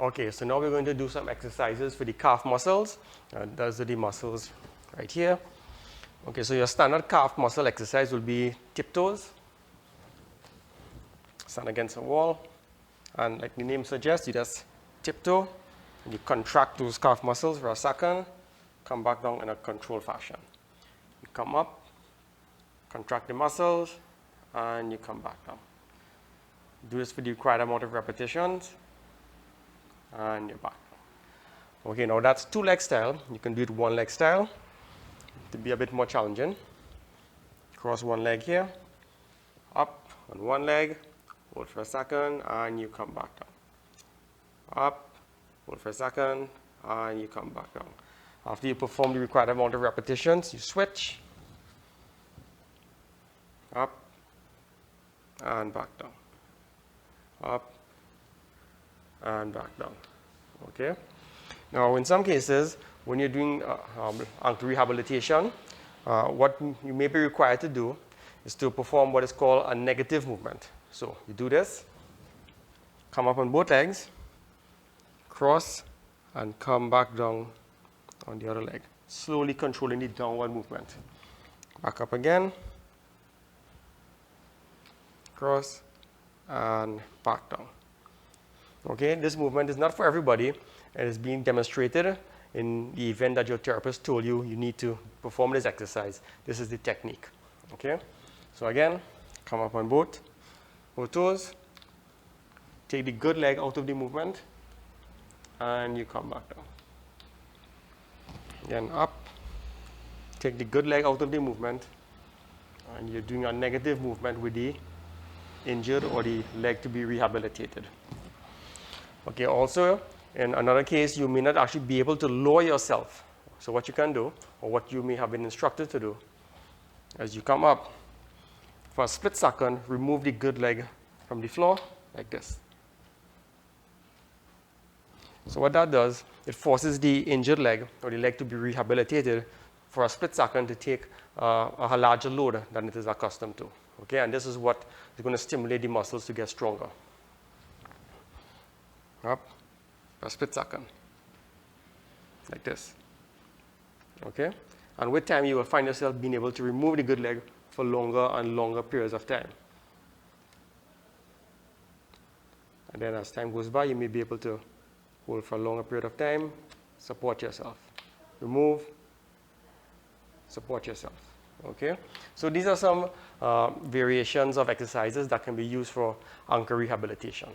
Okay, so now we're going to do some exercises for the calf muscles. Those are the muscles right here. Okay, so your standard calf muscle exercise will be tiptoes. Stand against a wall. And like the name suggests, you just tiptoe. And you contract those calf muscles for a second. Come back down in a controlled fashion. You come up, contract the muscles, and you come back down. Do this for the required amount of repetitions. And you're back. Okay, now that's two leg style. You can do it one leg style to be a bit more challenging. Cross one leg here, up on one leg, hold for a second, and you come back down. Up, hold for a second, and you come back down. After you perform the required amount of repetitions, you switch, up, and back down. Up, and back down. Okay. Now, in some cases, when you're doing ankle rehabilitation, what you may be required to do is to perform what is called a negative movement. So you do this, come up on both legs, cross, and come back down on the other leg, slowly controlling the downward movement. Back up again, cross, and back down. Okay, this movement is not for everybody. It is being demonstrated in the event that your therapist told you you need to perform this exercise. This is the technique. Okay, so again, come up on both toes, take the good leg out of the movement, and you come back down. Again, up, take the good leg out of the movement, and you're doing a negative movement with the injured or the leg to be rehabilitated. Okay, also, in another case, you may not actually be able to lower yourself. So what you can do, or what you may have been instructed to do, as you come up, for a split second, remove the good leg from the floor, like this. So what that does, it forces the injured leg, or the leg to be rehabilitated, for a split second to take a larger load than it is accustomed to. Okay, and this is what is going to stimulate the muscles to get stronger. Up, a split second, like this. Okay, and with time you will find yourself being able to remove the good leg for longer and longer periods of time. And then as time goes by, you may be able to hold for a longer period of time, support yourself, remove, support yourself. Okay, so these are some variations of exercises that can be used for ankle rehabilitation.